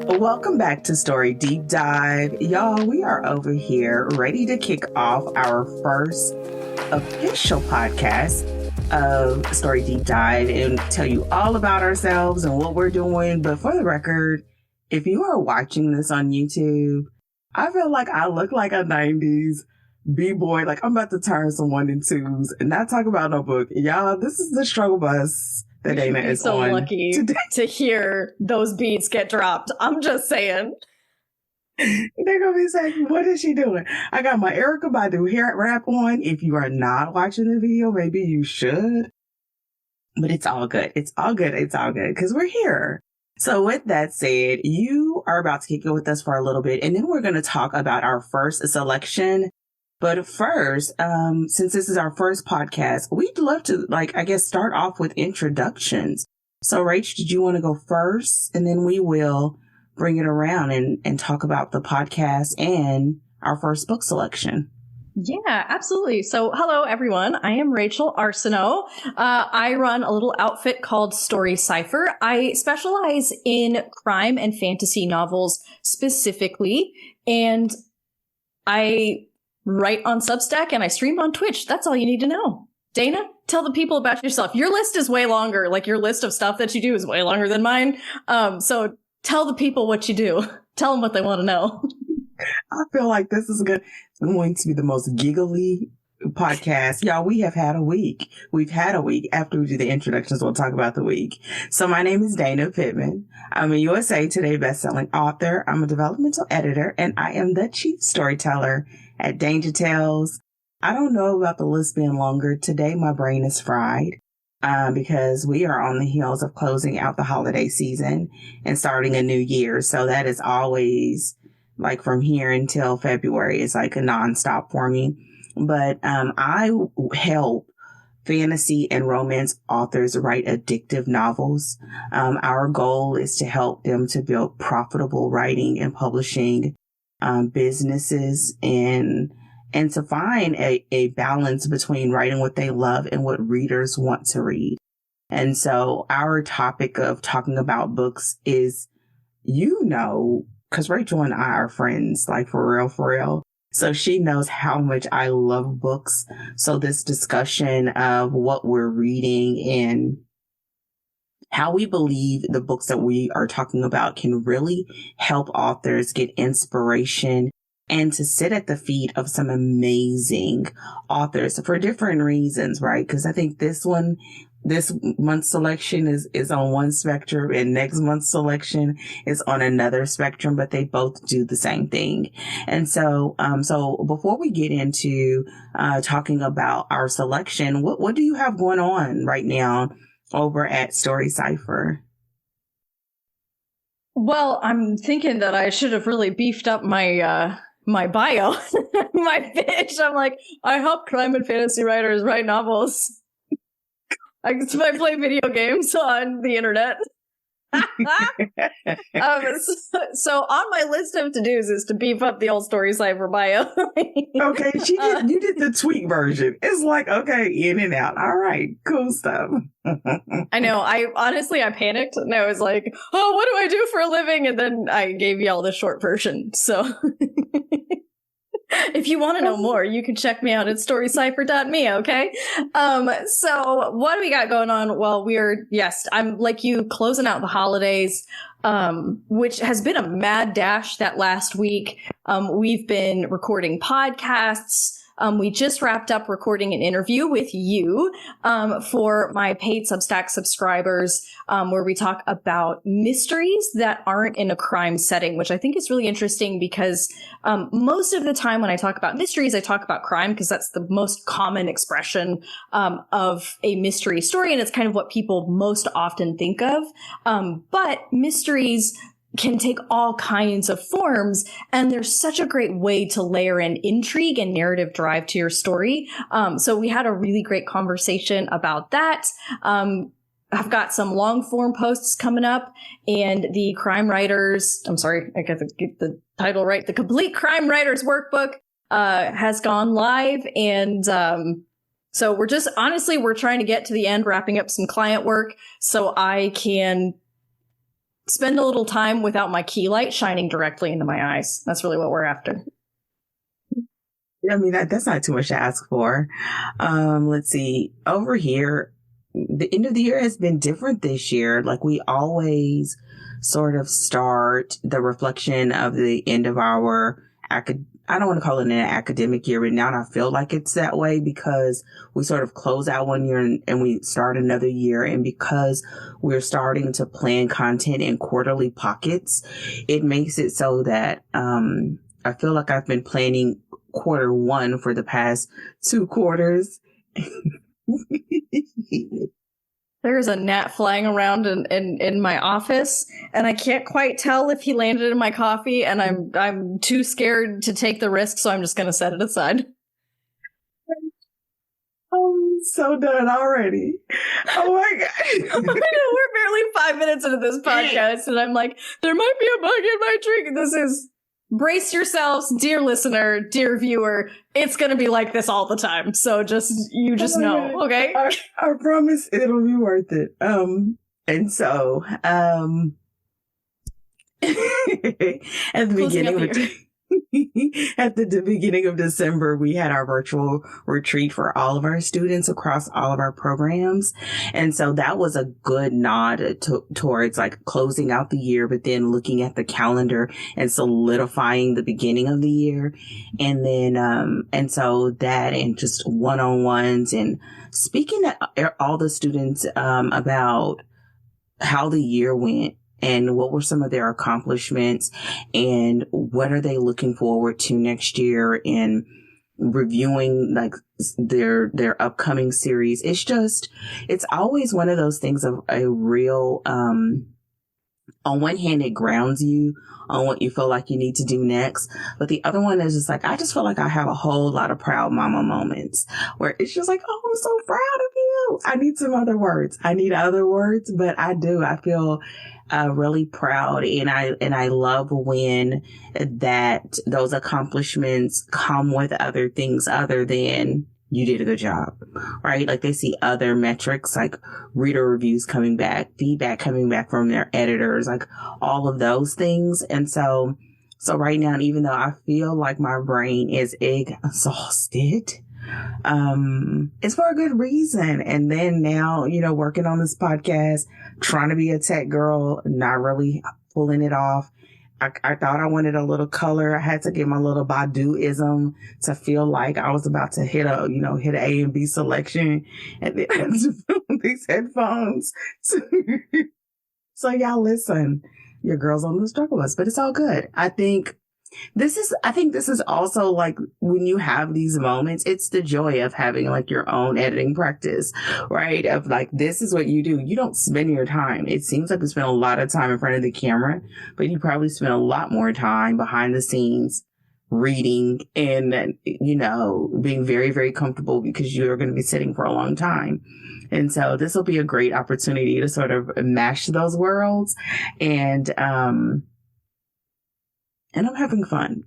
Welcome back to Story Deep Dive. Y'all, we are over here ready to kick off our first official podcast of Story Deep Dive and tell you all about ourselves and what we're doing. But for the record, if you are watching this on YouTube, I feel like I look like a 90s B-boy. Like I'm about to turn some 1 and 2s and not talk about no book. Y'all, this is the struggle bus that Dana is so on lucky today. To hear those beats get dropped. I'm just saying. They're gonna be saying, what is she doing? I got my Erykah Badu hair wrap on. If you are not watching the video, maybe you should. But it's all good. It's all good. It's all good because we're here. So with that said, you are about to kick it with us for a little bit, and then we're going to talk about our first selection. But first, since this is our first podcast, we'd love to, start off with introductions. So, Rach, did you want to go first? And then we will bring it around and talk about the podcast and our first book selection. Yeah, absolutely. So, hello, everyone. I am Rachel Arsenault. I run a little outfit called Story Cipher. I specialize in crime and fantasy novels specifically, and I write on Substack and I stream on Twitch. That's all you need to know. Dana, tell the people about yourself. Your list is way longer. Like your list of stuff that you do is way longer than mine. So tell the people what you do. Tell them what they want to know. I feel like this is going to be the most giggly podcast. Y'all, we have had a week. We've had a week. After we do the introductions, we'll talk about the week. So my name is Dana Pittman. I'm a USA Today bestselling author. I'm a developmental editor, and I am the chief storyteller at Danger Tales. I don't know about the list being longer. Today, my brain is fried because we are on the heels of closing out the holiday season and starting a new year. So that is always like from here until February is like a nonstop for me. But I help fantasy and romance authors write addictive novels. Our goal is to help them to build profitable writing and publishing businesses and to find a balance between writing what they love and what readers want to read. And so our topic of talking about books is, because Rachel and I are friends, like for real. So she knows how much I love books. So this discussion of what we're reading and how we believe the books that we are talking about can really help authors get inspiration and to sit at the feet of some amazing authors for different reasons, right? Because I think this month's selection is on one spectrum and next month's selection is on another spectrum, but they both do the same thing. And so before we get into talking about our selection, what do you have going on right now over at Story Cipher? Well, I'm thinking that I should have really beefed up my my bio, my pitch. I'm like, I help crime and fantasy writers write novels. I play video games on the internet. So on my list of to-dos is to beef up the old Story Cipher bio. Okay, you did the tweet version. It's like, okay, in and out. All right, cool stuff. I know. I panicked and I was like, oh, what do I do for a living? And then I gave y'all the short version. So if you want to know more, you can check me out at storycipher.me, okay? So what do we got going on? Well, I'm like you, closing out the holidays, which has been a mad dash that last week. We've been recording podcasts. We just wrapped up recording an interview with you for my paid Substack subscribers, where we talk about mysteries that aren't in a crime setting, which I think is really interesting because most of the time when I talk about mysteries, I talk about crime because that's the most common expression of a mystery story, and it's kind of what people most often think of. But mysteries can take all kinds of forms, and there's such a great way to layer in intrigue and narrative drive to your story. So we had a really great conversation about that. I've got some long form posts coming up, and the crime writers, I got to get the title right. The Complete Crime Writers Workbook has gone live, and so we're trying to get to the end, wrapping up some client work so I can spend a little time without my key light shining directly into my eyes. That's really what we're after. I mean, that's not too much to ask for. Let's see. Over here, the end of the year has been different this year. Like, we always sort of start the reflection of the end of our I don't want to call it an academic year, but now I feel like it's that way because we sort of close out one year and we start another year. And because we're starting to plan content in quarterly pockets, it makes it so that I feel like I've been planning quarter one for the past 2 quarters. There's a gnat flying around in my office, and I can't quite tell if he landed in my coffee, and I'm too scared to take the risk, so I'm just going to set it aside. I'm so done already. Oh my God. I know, we're barely 5 minutes into this podcast, and I'm like, there might be a bug in my drink. This is... Brace yourselves, dear listener, dear viewer. It's going to be like this all the time. So just know, God. Okay? I promise it'll be worth it. And so, at the beginning of December, we had our virtual retreat for all of our students across all of our programs. And so that was a good nod towards like closing out the year, but then looking at the calendar and solidifying the beginning of the year. And then, and so that and just one-on-ones and speaking to all the students, about how the year went. And what were some of their accomplishments and what are they looking forward to next year and reviewing like their upcoming series. It's always one of those things of a real, on one hand, it grounds you on what you feel like you need to do next. But the other one is just like, I just feel like I have a whole lot of proud mama moments where it's just like, oh, I'm so proud of you. I need some other words. I need other words, but I feel really proud. And I love when those accomplishments come with other things other than you did a good job, right? Like they see other metrics like reader reviews coming back, feedback coming back from their editors, like all of those things. And so right now, even though I feel like my brain is exhausted, it's for a good reason. And then now, working on this podcast, trying to be a tech girl, not really pulling it off. I thought I wanted a little color. I had to get my little Badu-ism to feel like I was about to hit a A and B selection. And then I had to put on these headphones. So y'all listen, your girl's on the struggle bus, but it's all good. I think this is also like when you have these moments, it's the joy of having like your own editing practice, right? Of like, this is what you do. You don't spend your time. It seems like you spend a lot of time in front of the camera, but you probably spend a lot more time behind the scenes reading and, being very, very comfortable because you're going to be sitting for a long time. And so this will be a great opportunity to sort of mash those worlds and I'm having fun,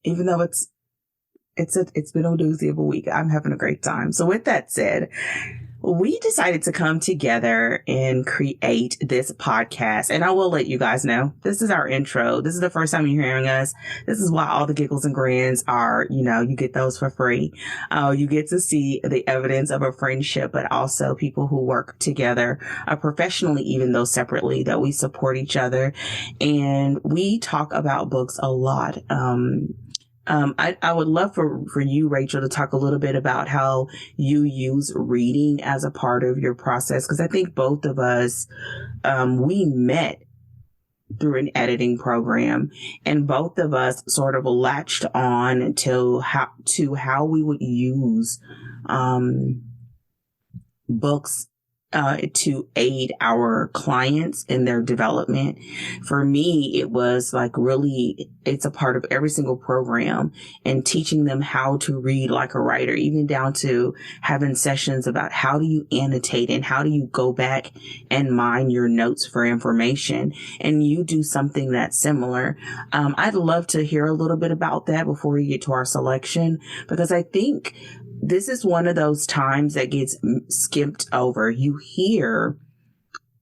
even though it's been a doozy of a week. I'm having a great time. So with that said, we decided to come together and create this podcast. And I will let you guys know, this is our intro. This is the first time you're hearing us. This is why all the giggles and grins are, you get those for free. You get to see the evidence of a friendship, but also people who work together professionally, even though separately, that we support each other. And we talk about books a lot. I would love for you, Rachel, to talk a little bit about how you use reading as a part of your process. Because I think both of us, we met through an editing program, and both of us sort of latched on to how we would use books to aid our clients in their development. For me, it was like really, it's a part of every single program and teaching them how to read like a writer, even down to having sessions about how do you annotate and how do you go back and mine your notes for information. And you do something that's similar. I'd love to hear a little bit about that before we get to our selection, because I think this is one of those times that gets skipped over. You hear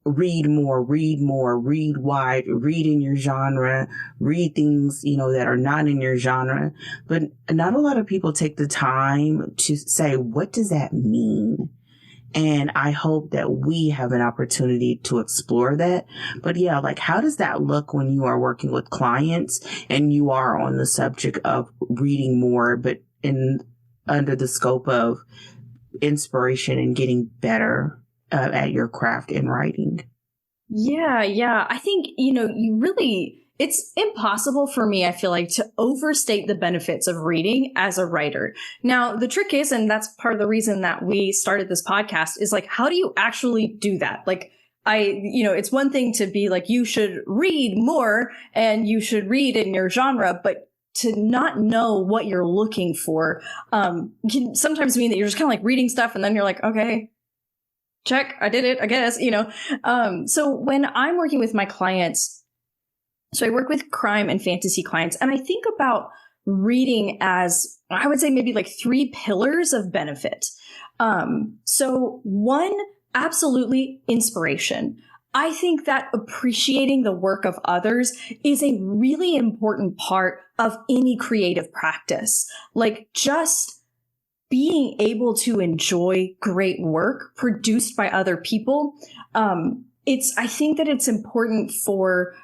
read more, read wide, read in your genre, read things, that are not in your genre. But not a lot of people take the time to say, what does that mean? And I hope that we have an opportunity to explore that. But yeah, like, how does that look when you are working with clients and you are on the subject of reading more, but under the scope of inspiration and getting better at your craft in writing? Yeah. I think, it's impossible for me, I feel like, to overstate the benefits of reading as a writer. Now, the trick is, and that's part of the reason that we started this podcast, is like, how do you actually do that? Like, it's one thing to be like, you should read more and you should read in your genre, but to not know what you're looking for can sometimes mean that you're just kind of like reading stuff and then you're like, okay, check, I did it, I guess, So when I'm working with my clients, so I work with crime and fantasy clients, and I think about reading as, I would say, maybe like 3 pillars of benefit. So one, absolutely inspiration. I think that appreciating the work of others is a really important part of any creative practice. Like, just being able to enjoy great work produced by other people. I think that it's important for,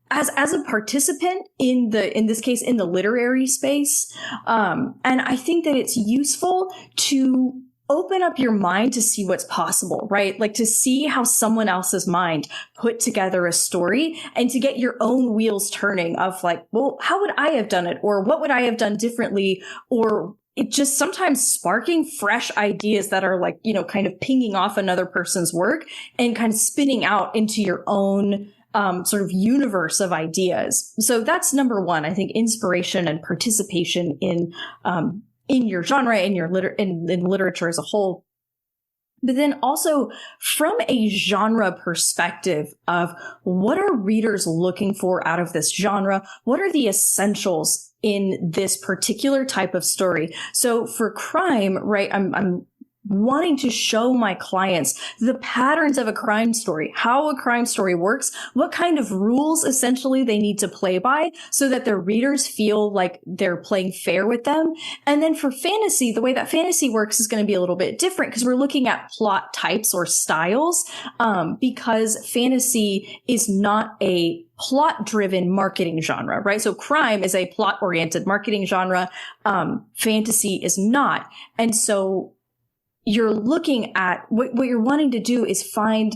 as a participant in this case, in the literary space. And I think that it's useful to open up your mind to see what's possible, right? Like, to see how someone else's mind put together a story and to get your own wheels turning of like, well, how would I have done it? Or what would I have done differently? Or it just sometimes sparking fresh ideas that are like, kind of pinging off another person's work and kind of spinning out into your own sort of universe of ideas. So that's number one. I think inspiration and participation in your genre, in literature as a whole. But then also from a genre perspective of what are readers looking for out of this genre? What are the essentials in this particular type of story? So for crime, right, I'm wanting to show my clients the patterns of a crime story, how a crime story works, what kind of rules essentially they need to play by so that their readers feel like they're playing fair with them. And then for fantasy, the way that fantasy works is going to be a little bit different because we're looking at plot types or styles, because fantasy is not a plot-driven marketing genre, right? So crime is a plot-oriented marketing genre. Fantasy is not. And so you're looking at what you're wanting to do is find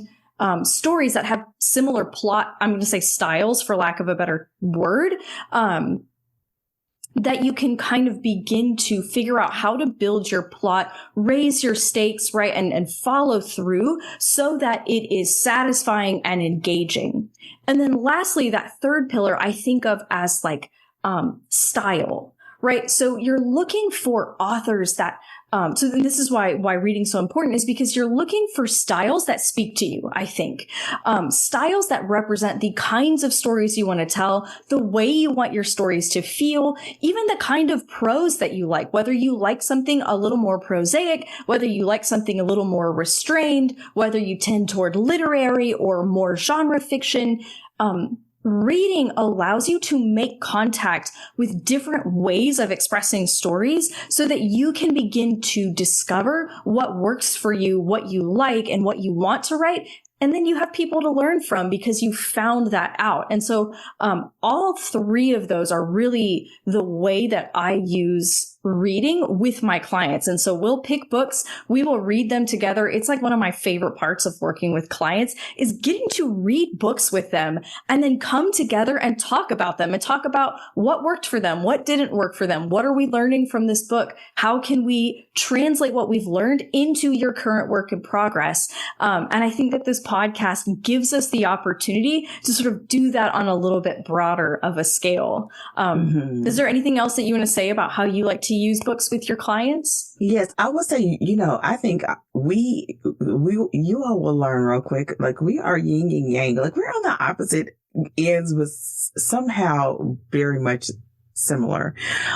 stories that have similar plot, I'm going to say styles for lack of a better word, that you can kind of begin to figure out how to build your plot, raise your stakes, right? And follow through so that it is satisfying and engaging. And then lastly, that third pillar I think of as like style, right? So you're looking for authors that so then this is why reading's so important, is because you're looking for styles that speak to you, I think. Styles that represent the kinds of stories you want to tell, the way you want your stories to feel, even the kind of prose that you like, whether you like something a little more prosaic, whether you like something a little more restrained, whether you tend toward literary or more genre fiction. Reading allows you to make contact with different ways of expressing stories so that you can begin to discover what works for you, what you like, and what you want to write. And then you have people to learn from because you found that out. And so all 3 of those are really the way that I use reading with my clients. And so we'll pick books, we will read them together. It's like one of my favorite parts of working with clients is getting to read books with them and then come together and talk about them and talk about what worked for them, what didn't work for them, what are we learning from this book, how can we translate what we've learned into your current work in progress. And I think that this podcast gives us the opportunity to sort of do that on a little bit broader of a scale. Is there anything else that you want to say about how you like to use books with your clients? Yes, I would say, I think you all will learn real quick. Like, we are yin and yang. Like, we're on the opposite ends, but somehow very much similar.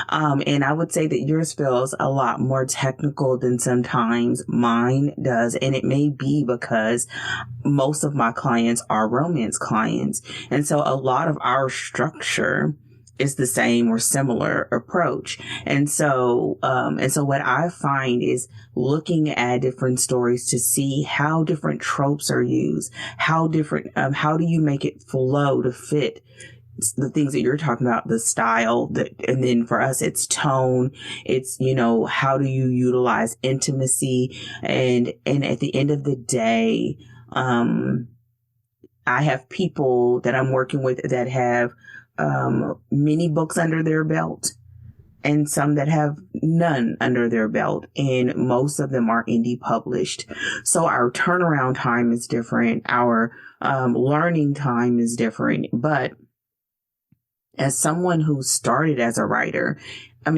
And I would say that yours feels a lot more technical than sometimes mine does. And it may be because most of my clients are romance clients. And so a lot of our structure is the same or similar approach. And so what I find is looking at different stories to see how different tropes are used, how do you make it flow to fit the things that you're talking about, the style, and then for us, it's tone. It's, how do you utilize intimacy? And at the end of the day, I have people that I'm working with that have many books under their belt and some that have none under their belt. And most of them are indie published. So our turnaround time is different. Our learning time is different. But as someone who started as a reader, I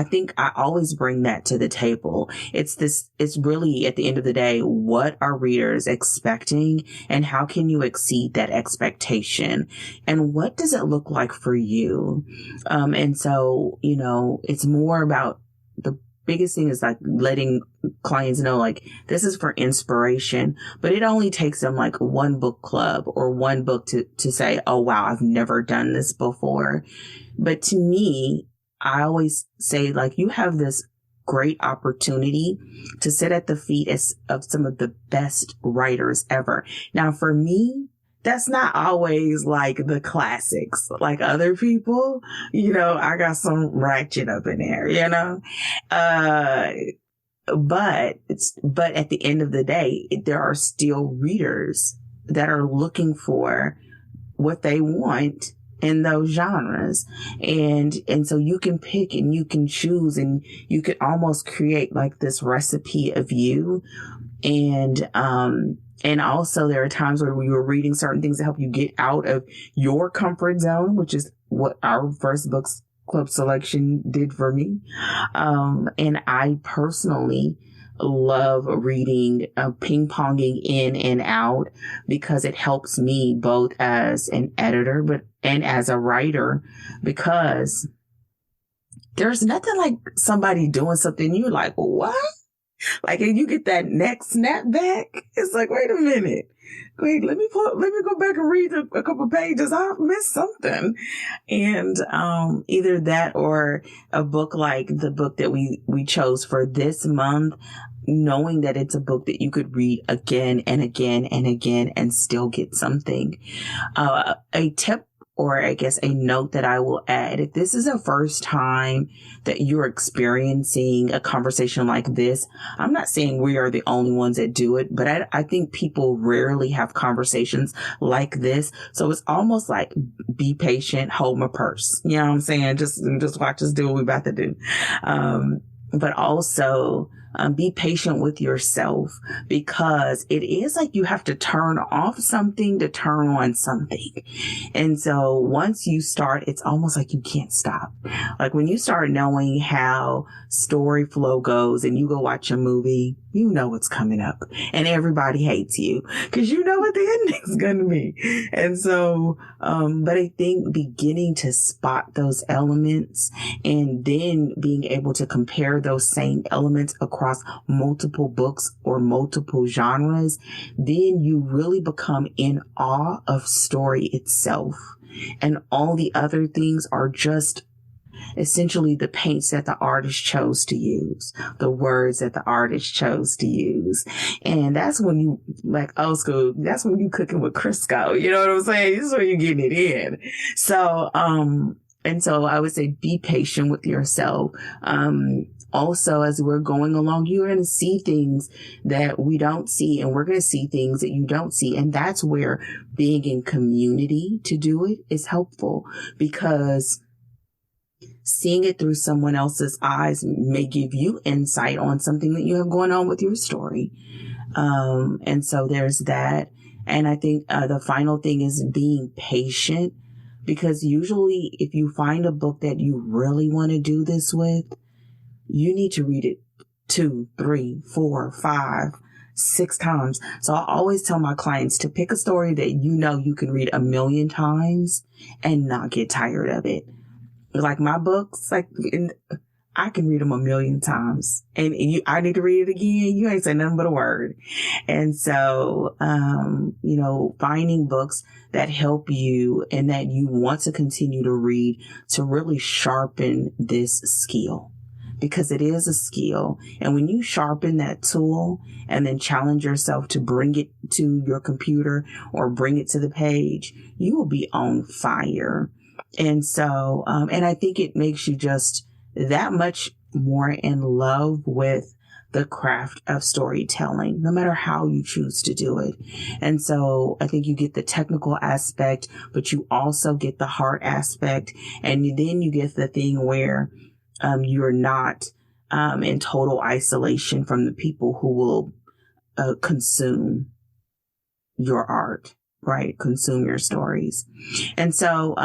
think I always bring that to the table. It's really at the end of the day, what are readers expecting and how can you exceed that expectation? And what does it look like for you? And so, it's more about the biggest thing is like letting clients know, like, this is for inspiration, but it only takes them like one book club or one book to say, oh, wow, I've never done this before. But to me, I always say, like, you have this great opportunity to sit at the feet of some of the best writers ever. Now, for me, that's not always like the classics, like other people, I got some ratchet up in there, but at the end of the day, there are still readers that are looking for what they want in those genres. And so you can pick and you can choose and you could almost create like this recipe of you. And also there are times where we were reading certain things to help you get out of your comfort zone, which is what our first books club selection did for me. And I personally love reading, ping-ponging in and out because it helps me both as an editor, and as a writer, because there's nothing like somebody doing something you're like, what? Like, and you get that next snap back. It's like, wait a minute. Wait, let me go back and read a couple pages. I've missed something. And, either that or a book like the book that we chose for this month, knowing that it's a book that you could read again and again and again and still get something. A tip, or I guess a note that I will add, if this is the first time that you're experiencing a conversation like this, I'm not saying we are the only ones that do it, but I think people rarely have conversations like this. So it's almost like, be patient, hold my purse. You know what I'm saying? Just watch us do what we're about to do. But also, be patient with yourself, because it is like you have to turn off something to turn on something. And so once you start, it's almost like you can't stop. Like when you start knowing how story flow goes and you go watch a movie, you know what's coming up and everybody hates you because you know what the ending's going to be. And so, but I think beginning to spot those elements and then being able to compare those same elements across multiple books or multiple genres, then you really become in awe of story itself. And all the other things are just essentially the paints that the artist chose to use, the words that the artist chose to use. And that's when you, like old school, that's when you cooking with Crisco. You know what I'm saying? This is when you're getting it in. So, and so I would say be patient with yourself. Also, as we're going along, you're going to see things that we don't see, and we're going to see things that you don't see. And that's where being in community to do it is helpful, because seeing it through someone else's eyes may give you insight on something that you have going on with your story. And so there's that. And I think the final thing is being patient, because usually if you find a book that you really want to do this with, you need to read it 2, 3, 4, 5, 6 times. So I always tell my clients to pick a story that you can read 1,000,000 times and not get tired of it. Like my books, I can read them 1,000,000 times, and I need to read it again. You ain't saying nothing but a word. And so, finding books that help you and that you want to continue to read to really sharpen this skill, because it is a skill. And when you sharpen that tool and then challenge yourself to bring it to your computer or bring it to the page, you will be on fire. And so, and I think it makes you just that much more in love with the craft of storytelling, no matter how you choose to do it. And so I think you get the technical aspect, but you also get the heart aspect. And then you get the thing where you're not in total isolation from the people who will consume your art. Right, consume your stories. And so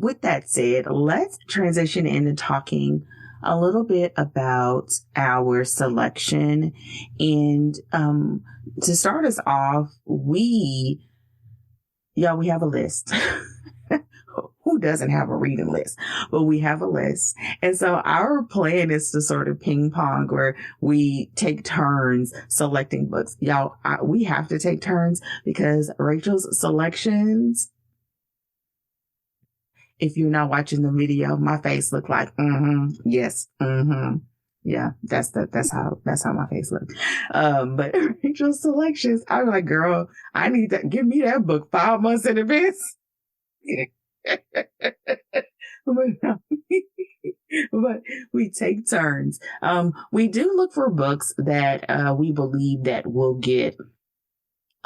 with that said, let's transition into talking a little bit about our selection. And to start us off, we have a list. Who doesn't have a reading list? But we have a list. And so our plan is to sort of ping pong, where we take turns selecting books. Y'all, we have to take turns, because Rachel's selections, if you're not watching the video, my face looked like, yes, yeah, that's how my face looked. But Rachel's selections, I'm like, girl, I need that. Give me that book 5 months in advance. But we take turns. We do look for books that we believe that will get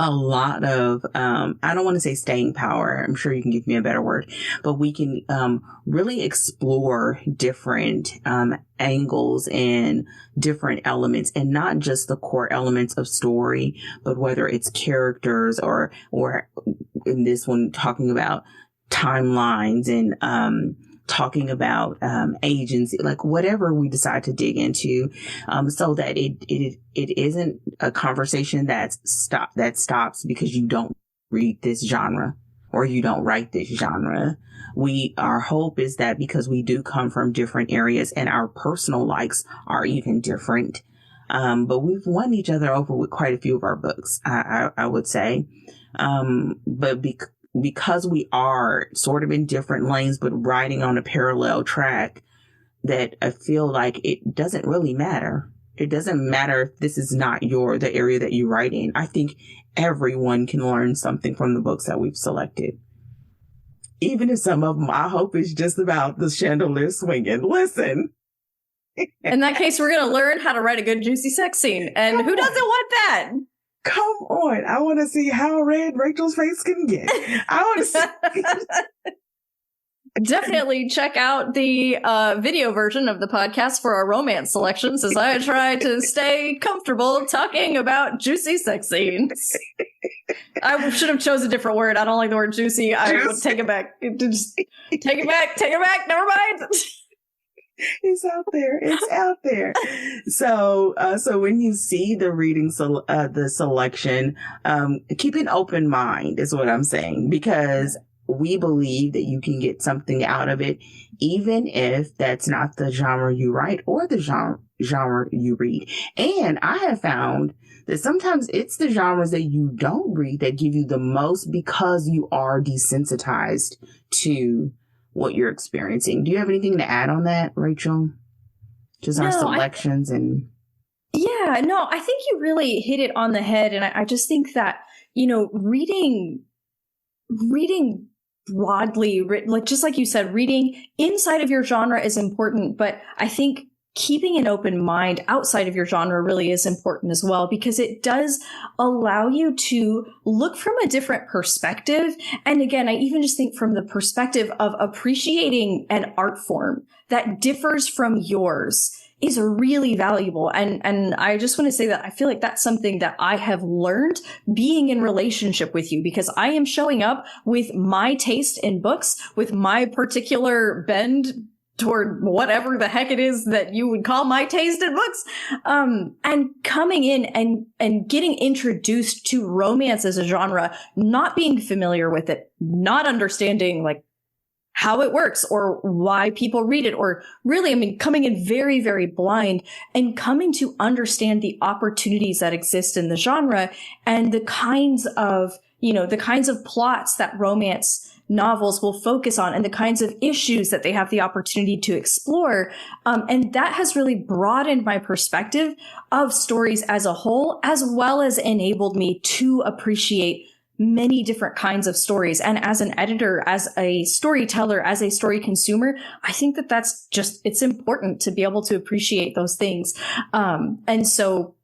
a lot of, I don't want to say staying power. I'm sure you can give me a better word, but we can really explore different angles and different elements, and not just the core elements of story, but whether it's characters or in this one talking about timelines and talking about agency, like whatever we decide to dig into, so that it isn't a conversation that stops because you don't read this genre or you don't write this genre. Our hope is that because we do come from different areas and our personal likes are even different, but we've won each other over with quite a few of our books, I would say, but because we are sort of in different lanes, but riding on a parallel track, that I feel like it doesn't really matter. It doesn't matter if this is not the area that you write in. I think everyone can learn something from the books that we've selected. Even if some of them, I hope, is just about the chandelier swinging. Listen. In that case, we're going to learn how to write a good juicy sex scene. And who doesn't want that? Come on. I want to see how red Rachel's face can get. I want to see. Definitely check out the video version of the podcast for our romance selections, as I try to stay comfortable talking about juicy sex scenes. I should have chosen a different word. I don't like the word juicy. I would take it back. Just take it back. Take it back. Never mind. It's out there. It's out there. So when you see the reading, the selection, keep an open mind is what I'm saying, because we believe that you can get something out of it, even if that's not the genre you write or the genre you read. And I have found that sometimes it's the genres that you don't read that give you the most, because you are desensitized to what you're experiencing. Do you have anything to add on that, Rachel? Just our selections Yeah, no, I think you really hit it on the head. And I just think that, reading broadly, like just like you said, reading inside of your genre is important, but I think keeping an open mind outside of your genre really is important as well, because it does allow you to look from a different perspective. And again, I even just think from the perspective of appreciating an art form that differs from yours is really valuable. And I just want to say that I feel like that's something that I have learned being in relationship with you, because I am showing up with my taste in books, with my particular bend toward whatever the heck it is that you would call my taste in books. And coming in and getting introduced to romance as a genre, not being familiar with it, not understanding like how it works or why people read it, or really, I mean, coming in very, very blind and coming to understand the opportunities that exist in the genre and the kinds of plots that romance novels will focus on and the kinds of issues that they have the opportunity to explore. And that has really broadened my perspective of stories as a whole, as well as enabled me to appreciate many different kinds of stories. And as an editor, as a storyteller, as a story consumer, I think that that's just, it's important to be able to appreciate those things. And so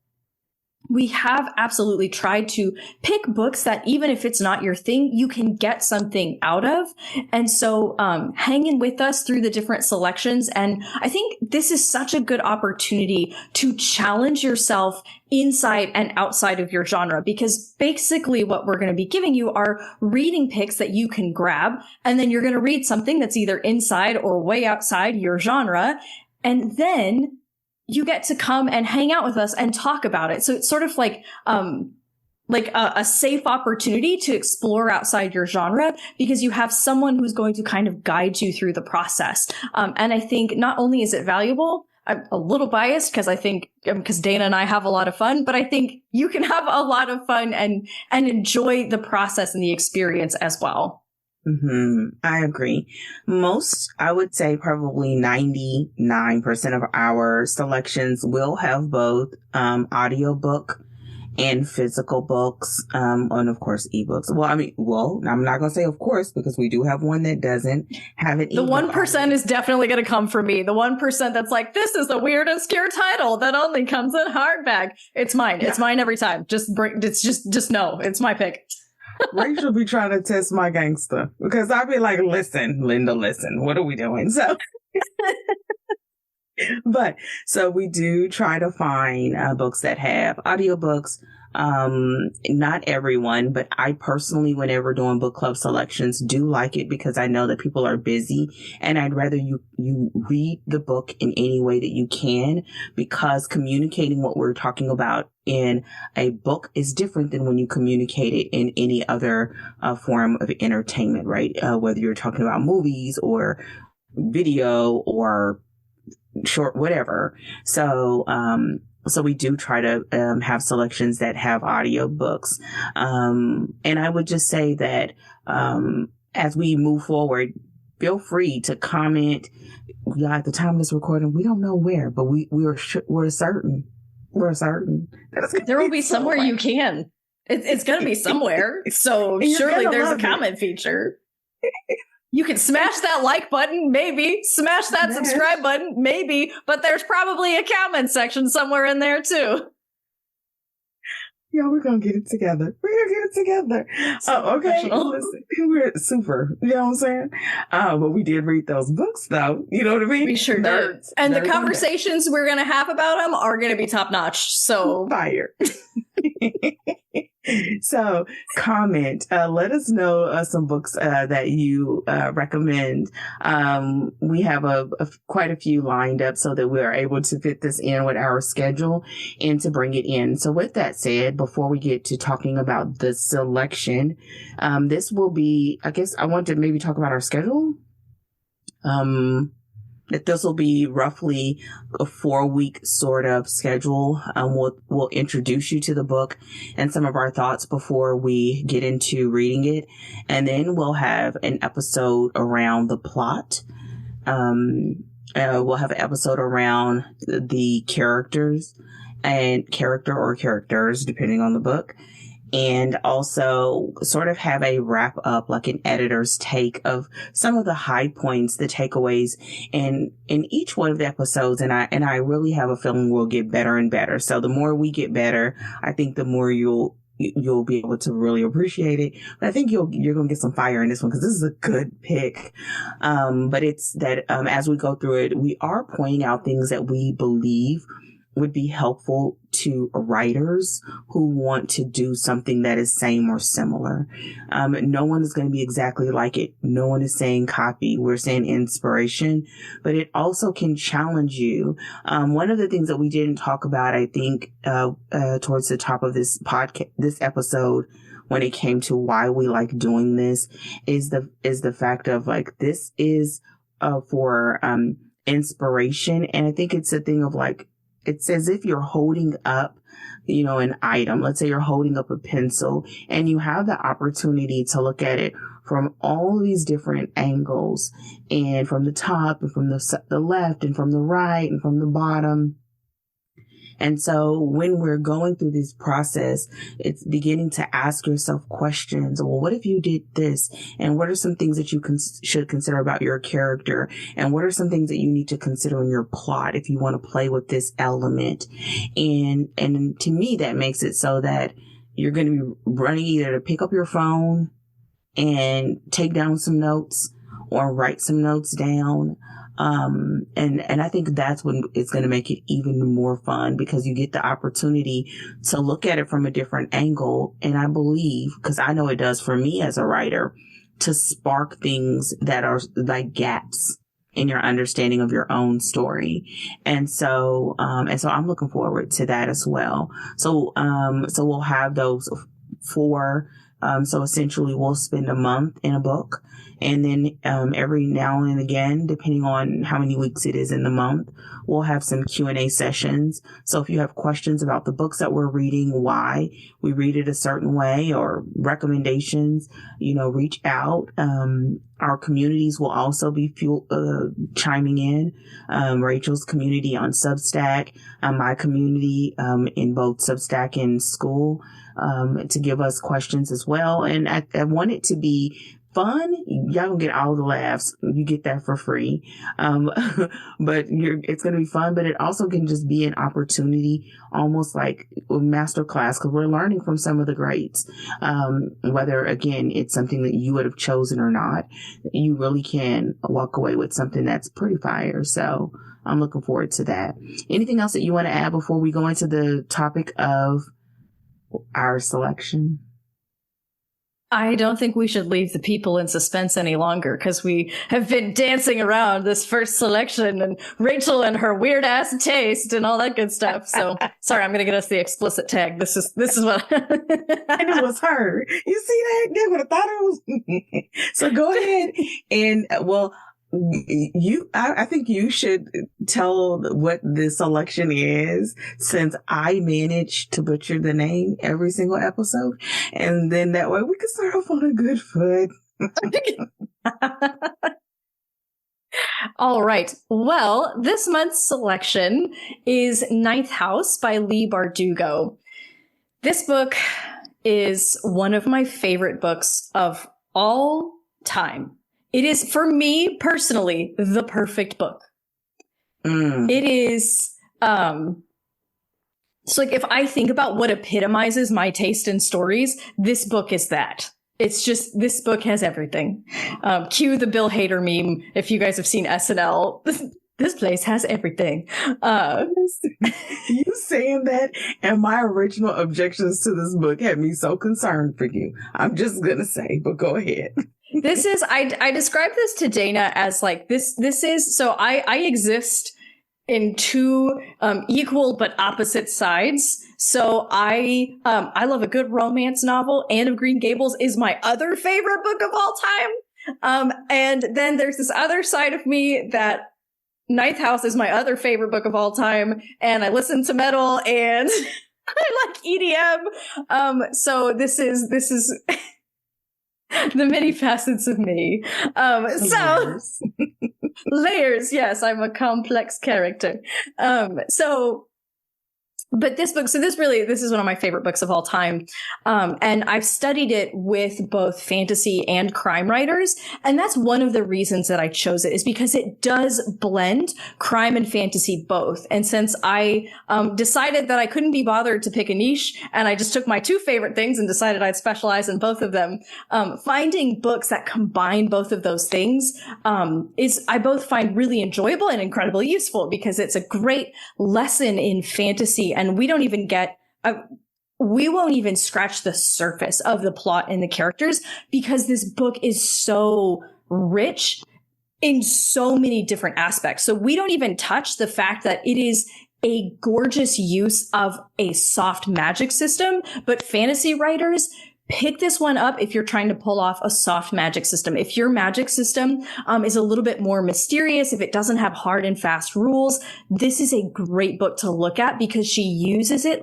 we have absolutely tried to pick books that even if it's not your thing, you can get something out of. And so hanging with us through the different selections. And I think this is such a good opportunity to challenge yourself inside and outside of your genre, because basically what we're going to be giving you are reading picks that you can grab. And then you're going to read something that's either inside or way outside your genre. And then you get to come and hang out with us and talk about it. So it's sort of like a safe opportunity to explore outside your genre, because you have someone who's going to kind of guide you through the process. And I think not only is it valuable, I'm a little biased because I think because Dana and I have a lot of fun, but I think you can have a lot of fun and enjoy the process and the experience as well. I agree. I would say probably 99% of our selections will have both audiobook and physical books, and of course ebooks. I'm not going to say of course, because we do have one that doesn't have an ebook. The 1% is definitely going to come from me. The 1% that's like, this is a weird, obscure title that only comes in hardback. It's mine. Yeah. It's mine every time. Just no, it's my pick. Rachel be trying to test my gangster, because I'd be like, listen, Linda, what are we doing? So we do try to find books that have audiobooks. Not everyone, but I personally, whenever doing book club selections, do like it, because I know that people are busy, and I'd rather you read the book in any way that you can, because communicating what we're talking about in a book is different than when you communicate it in any other form of entertainment, right? Whether you're talking about movies or video or short, whatever. So we do try to have selections that have audiobooks. And I would just say that as we move forward, feel free to comment. Yeah, at the time of this recording, we don't know where, but we're certain. We're certain. There will be somewhere you can. It's going to be somewhere. So surely there's a comment feature. You can smash that like button, maybe. Smash that subscribe button, maybe. But there's probably a comment section somewhere in there, too. Yeah, we're going to get it together. Oh, okay. Listen, we're super. You know what I'm saying? But we did read those books, though. You know what I mean? We sure did. And the conversations we're going to have about them are going to be top-notch. So fire. So comment, let us know some books that you recommend. We have quite a few lined up so that we are able to fit this in with our schedule and to bring it in. So with that said, before we get to talking about the selection, this will be, I guess I want to maybe talk about our schedule. That this will be roughly a 4-week sort of schedule. We'll introduce you to the book and some of our thoughts before we get into reading it. And then we'll have an episode around the plot. We'll have an episode around the characters and characters, depending on the book. And also sort of have a wrap up, like an editor's take of some of the high points, the takeaways in each one of the episodes. And I really have a feeling we'll get better and better. So the more we get better, I think the more you'll be able to really appreciate it. But I think you're going to get some fire in this one, because this is a good pick. But it's that as we go through it, we are pointing out things that we believe would be helpful to writers who want to do something that is same or similar. No one is going to be exactly like it. No one is saying copy. We're saying inspiration, but it also can challenge you. One of the things that we didn't talk about, I think, towards the top of this podcast, this episode, when it came to why we like doing this, is the fact of like, this is for inspiration. And I think it's a thing of like, it's as if you're holding up, an item. Let's say you're holding up a pencil and you have the opportunity to look at it from all these different angles, and from the top and from the left and from the right and from the bottom. And so when we're going through this process, it's beginning to ask yourself questions. Well, what if you did this? And what are some things that you should consider about your character? And what are some things that you need to consider in your plot if you want to play with this element? And to me, that makes it so that you're going to be running either to pick up your phone and take down some notes or write some notes down. And I think that's when it's going to make it even more fun, because you get the opportunity to look at it from a different angle. And I believe, because I know it does for me as a writer, to spark things that are like gaps in your understanding of your own story. And so I'm looking forward to that as well. So we'll have those 4. So essentially we'll spend a month in a book, and then every now and again, depending on how many weeks it is in the month, we'll have some Q&A sessions. So if you have questions about the books that we're reading, why we read it a certain way, or recommendations, reach out. Our communities will also be chiming in. Rachel's community on Substack, my community in both Substack and school, to give us questions as well. And I want it to be fun. Y'all gonna get all the laughs. You get that for free. But it's gonna be fun, but it also can just be an opportunity, almost like a master class, because we're learning from some of the greats. Whether, again, it's something that you would have chosen or not, you really can walk away with something that's pretty fire. So I'm looking forward to that. Anything else that you want to add before we go into the topic of our selection? I don't think we should leave the people in suspense any longer, because we have been dancing around this first selection and Rachel and her weird ass taste and all that good stuff. So sorry, I'm going to get us the explicit tag. This is what and it was her. You see that? They would have thought it was. So go ahead and I think you should tell what the selection is, since I managed to butcher the name every single episode. And then that way we can start off on a good foot. All right. Well, this month's selection is Ninth House by Leigh Bardugo. This book is one of my favorite books of all time. It is, for me personally, the perfect book. It is, so like, if I think about what epitomizes my taste in stories, this book is that. It's just, this book has everything. Cue the Bill Hader meme, if you guys have seen SNL. This place has everything. You saying that and my original objections to this book had me so concerned for you. I'm just going to say, but go ahead. This is, I described this to Dana as like, this is, so I exist in 2 equal but opposite sides. So I love a good romance novel. Anne of Green Gables is my other favorite book of all time. And then there's this other side of me that Ninth House is my other favorite book of all time. And I listen to metal and I like EDM. So this is the many facets of me. Layers. Yes, I'm a complex character. So But this book, this is one of my favorite books of all time. And I've studied it with both fantasy and crime writers. And that's one of the reasons that I chose it, is because it does blend crime and fantasy both. And since I decided that I couldn't be bothered to pick a niche, and I just took my two favorite things and decided I'd specialize in both of them, finding books that combine both of those things I both find really enjoyable and incredibly useful, because it's a great lesson in fantasy. And we don't even we won't even scratch the surface of the plot and the characters, because this book is so rich in so many different aspects. So we don't even touch the fact that it is a gorgeous use of a soft magic system, but fantasy writers pick this one up if you're trying to pull off a soft magic system. If your magic system is a little bit more mysterious, if it doesn't have hard and fast rules, this is a great book to look at, because she uses it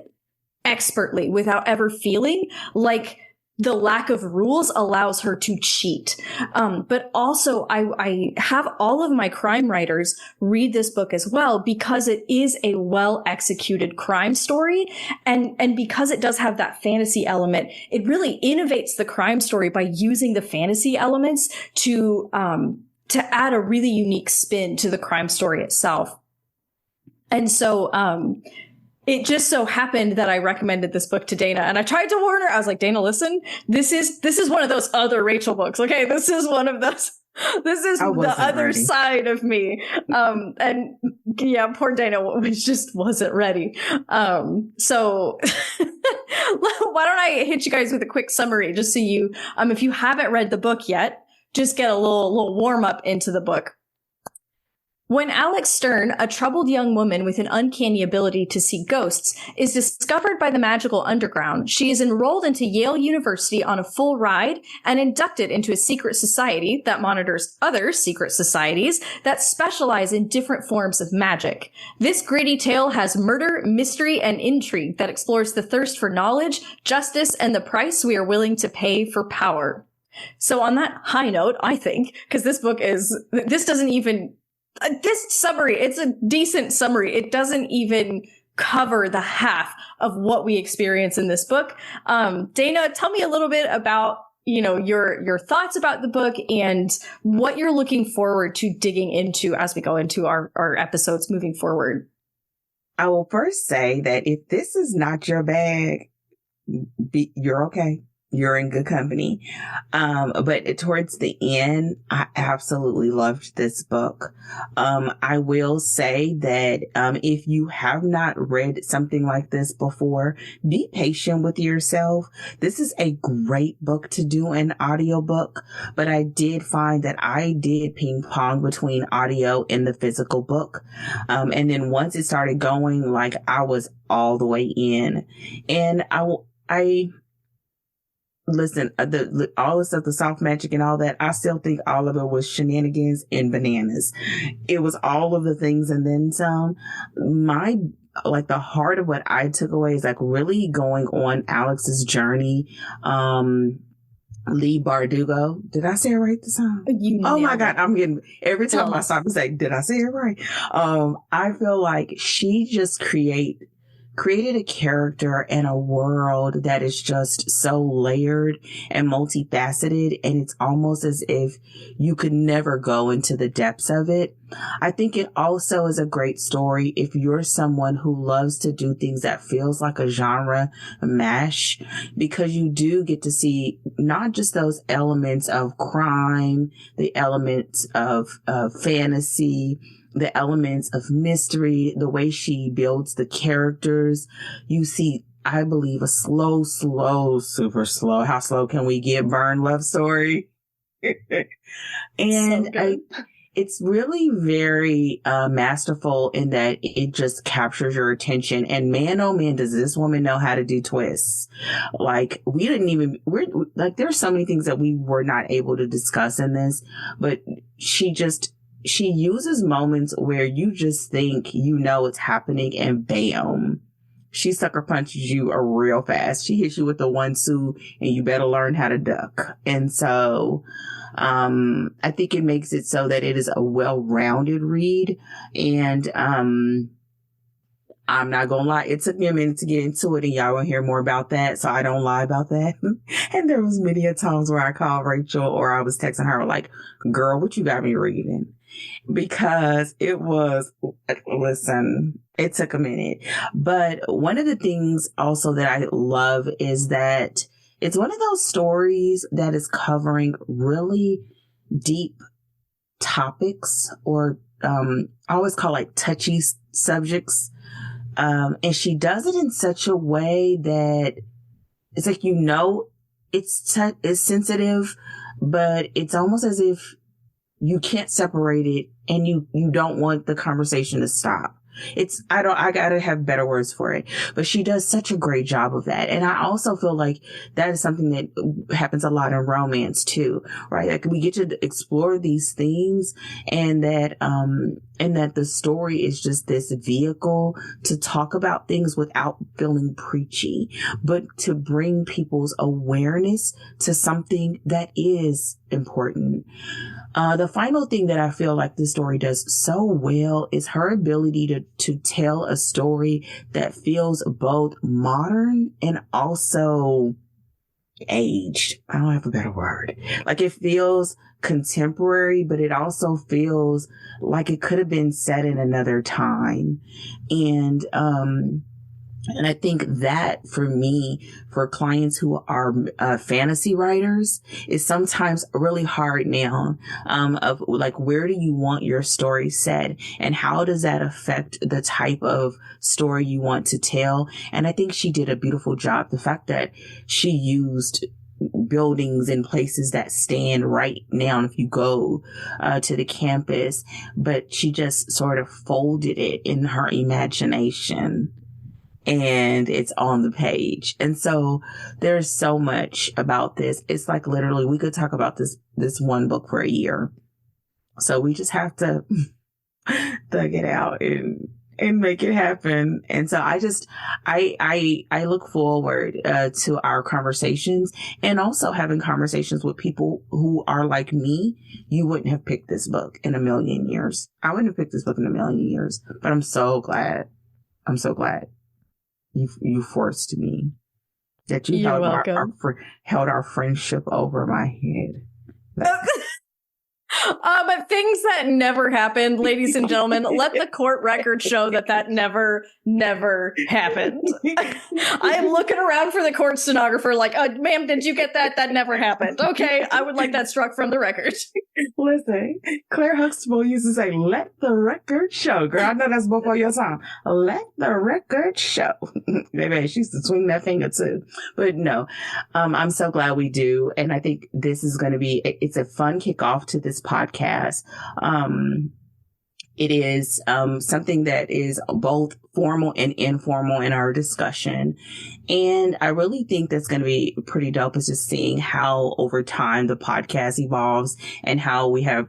expertly without ever feeling like the lack of rules allows her to cheat. But also I have all of my crime writers read this book as well, because it is a well executed crime story. And because it does have that fantasy element, it really innovates the crime story by using the fantasy elements to add a really unique spin to the crime story itself. And so, it just so happened that I recommended this book to Dana, and I tried to warn her. I was like, Dana, listen, this is one of those other Rachel books. Okay. This is one of those, this is the other ready. Side of me. And yeah, poor Dana wasn't ready. So why don't I hit you guys with a quick summary, just so you, if you haven't read the book yet, just get a little warm up into the book. When Alex Stern, a troubled young woman with an uncanny ability to see ghosts, is discovered by the magical underground, she is enrolled into Yale University on a full ride and inducted into a secret society that monitors other secret societies that specialize in different forms of magic. This gritty tale has murder, mystery, and intrigue that explores the thirst for knowledge, justice, and the price we are willing to pay for power. So on that high note, I think, because this summary, it's a decent summary. It doesn't even cover the half of what we experience in this book. Dana, tell me a little bit about, your thoughts about the book and what you're looking forward to digging into as we go into our episodes moving forward. I will first say that if this is not your bag, you're okay. You're in good company. But towards the end, I absolutely loved this book. I will say that, if you have not read something like this before, be patient with yourself. This is a great book to do an audiobook, but I did find that I did ping pong between audio and the physical book. And then once it started going, like, I was all the way in, and I listen, all the stuff, the soft magic and all that, I still think all of it was shenanigans and bananas. It was all of the things and then some. The heart of what I took away is like really going on Alex's journey. Leigh Bardugo. Did I say it right this time? Oh my God. I'm getting, every time I stop and say, did I say it right? I feel like she just created a character and a world that is just so layered and multifaceted, and it's almost as if you could never go into the depths of it. I think it also is a great story if you're someone who loves to do things that feels like a genre mash, because you do get to see not just those elements of crime, the elements of fantasy, the elements of mystery, the way she builds the characters. You see, I believe, a slow, super slow, how slow can we get, burn love story? And so it's really very masterful in that it just captures your attention. And man, oh man, does this woman know how to do twists. Like, there's so many things that we were not able to discuss in this, but she uses moments where you just think it's happening, and bam, she sucker punches you real fast. She hits you with the 1-2 and you better learn how to duck. And so I think it makes it so that it is a well-rounded read. And I'm not going to lie. It took me a minute to get into it, and y'all will hear more about that. So I don't lie about that. And there was many a times where I called Rachel or I was texting her like, girl, what you got me reading? Because it was, listen, it took a minute. But one of the things also that I love is that it's one of those stories that is covering really deep topics, or I always call like touchy subjects. And she does it in such a way that it's like, it's sensitive, but it's almost as if you can't separate it, and you don't want the conversation to stop. I gotta have better words for it, but she does such a great job of that. And I also feel like that is something that happens a lot in romance too, right? Like we get to explore these things, and that the story is just this vehicle to talk about things without feeling preachy, but to bring people's awareness to something that is important. The final thing that I feel like this story does so well is her ability to tell a story that feels both modern and also aged. I don't have a better word. Like it feels contemporary, but it also feels like it could have been set in another time. And I think that for me, for clients who are fantasy writers, is sometimes really hard now, of like, where do you want your story set, and how does that affect the type of story you want to tell? And I think she did a beautiful job. The fact that she used buildings and places that stand right now if you go to the campus, but she just sort of folded it in her imagination, and it's on the page. And so there's so much about this. It's like literally we could talk about this one book for a year. So we just have to thug it out and make it happen. And so I look forward to our conversations, and also having conversations with people who are like me. You wouldn't have picked this book in a million years. I wouldn't have picked this book in a million years, but I'm so glad. You forced me, that you held our friendship over my head. Things that never happened, ladies and gentlemen. Let the court record show that never happened. I am looking around for the court stenographer like, ma'am, did you get that? That never happened. Okay, I would like that struck from the record. Listen, Claire Huxtable used to say, let the record show. Girl, I know that's before your time. Let the record show. Maybe she used to swing that finger too. But no, I'm so glad we do. And I think this is going to be, it's a fun kickoff to this podcast. It is something that is both formal and informal in our discussion. And I really think that's going to be pretty dope, is just seeing how over time the podcast evolves, and how we have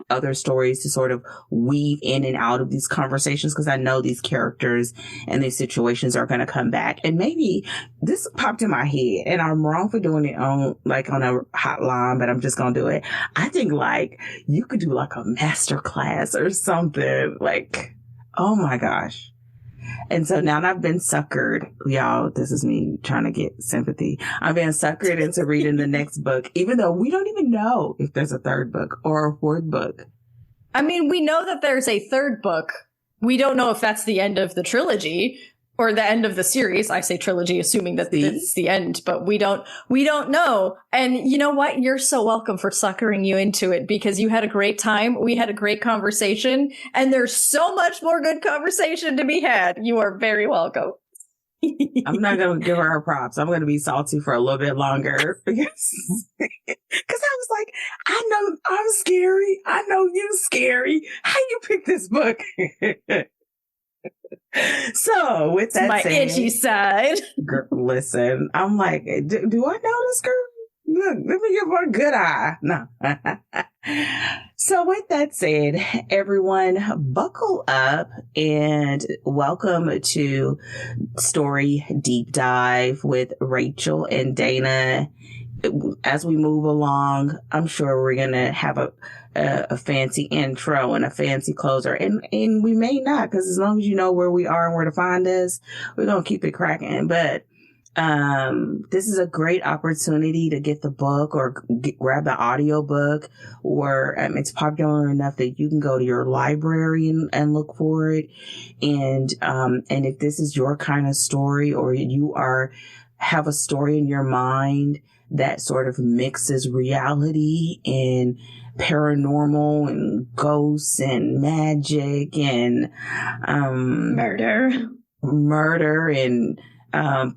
other stories to sort of weave in and out of these conversations, because I know these characters and these situations are going to come back. And maybe this popped in my head, and I'm wrong for doing it on a hotline, but I'm just going to do it. I think like you could do like a master class or something, like, oh my gosh. And so now I've been suckered, y'all. This is me trying to get sympathy. I've been suckered into reading the next book, even though we don't even know if there's a third book or a fourth book. I mean, we know that there's a third book. We don't know if that's the end of the trilogy or the end of the series. I say trilogy, assuming that it's the end, but we don't know. And you know what? You're so welcome for suckering you into it, because you had a great time. We had a great conversation, and there's so much more good conversation to be had. You are very welcome. I'm not going to give her props. I'm going to be salty for a little bit longer, because I was like, I know I'm scary. I know you scary. How you pick this book? So with that my said, itchy side. Girl, listen, I'm like, do I know this girl? Look, let me give her a good eye. No. So with that said, everyone, buckle up and welcome to Story Deep Dive with Rachel and Dana. as we move along, I'm sure we're going to have a fancy intro and a fancy closer. And we may not, because as long as you know where we are and where to find us, we're going to keep it cracking. But this is a great opportunity to get the book or grab the audio book, or it's popular enough that you can go to your library and look for it. And if this is your kind of story, or you have a story in your mind that sort of mixes reality and paranormal and ghosts and magic and murder and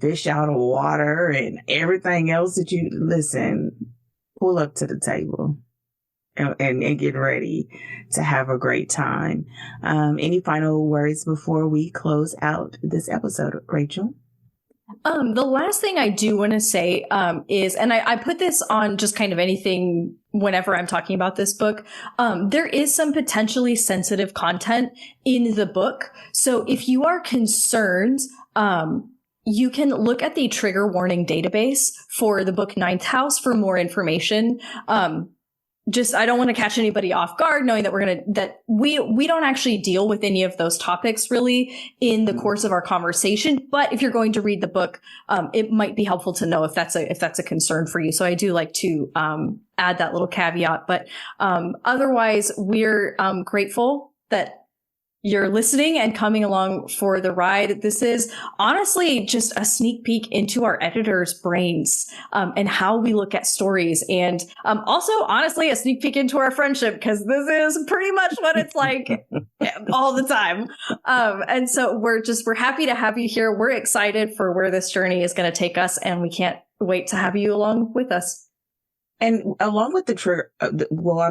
fish out of water and everything else that you pull up to the table and get ready to have a great time. Any final words before we close out this episode, Rachel? The last thing I do want to say is, and I put this on just kind of anything whenever I'm talking about this book, there is some potentially sensitive content in the book. So if you are concerned, you can look at the trigger warning database for the book Ninth House for more information. I don't want to catch anybody off guard knowing that we don't actually deal with any of those topics really in the course of our conversation. But if you're going to read the book, it might be helpful to know if that's a concern for you. So I do like to add that little caveat. But otherwise, we're grateful that you're listening and coming along for the ride. This is honestly just a sneak peek into our editors' brains and how we look at stories. And also, honestly, a sneak peek into our friendship, because this is pretty much what it's like all the time. And so we're happy to have you here. We're excited for where this journey is going to take us, and we can't wait to have you along with us. And along with the trigger, I don't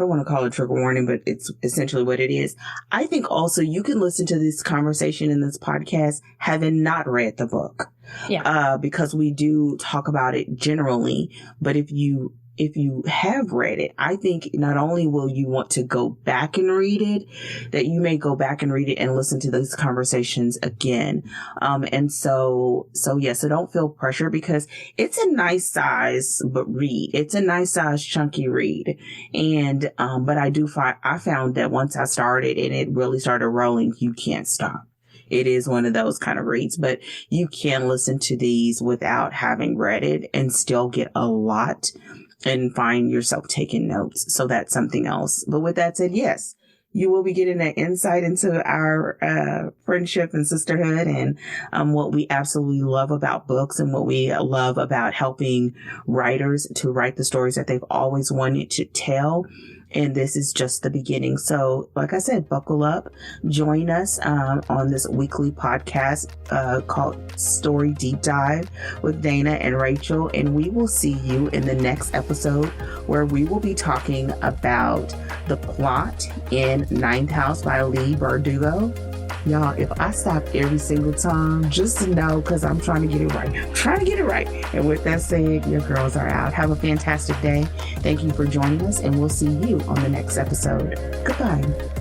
want to call it trigger warning, but it's essentially what it is. I think also you can listen to this conversation in this podcast having not read the book. Yeah. Because we do talk about it generally, but if you have read it, I think not only will you want to go back and read it, that you may go back and read it and listen to these conversations again. So don't feel pressure, because it's a nice size read. It's a nice size chunky read. And, but I found that once I started and it really started rolling, you can't stop. It is one of those kind of reads, but you can listen to these without having read it and still get a lot and find yourself taking notes. So that's something else. But with that said, yes, you will be getting an insight into our friendship and sisterhood, and what we absolutely love about books, and what we love about helping writers to write the stories that they've always wanted to tell. And this is just the beginning. So like I said, buckle up, join us on this weekly podcast called Story Deep Dive with Dana and Rachel. And we will see you in the next episode, where we will be talking about the plot in Ninth House by Leigh Bardugo. Y'all, if I stop every single time, just to know, because I'm trying to get it right. And with that said, your girls are out. Have a fantastic day. Thank you for joining us, and we'll see you on the next episode. Goodbye.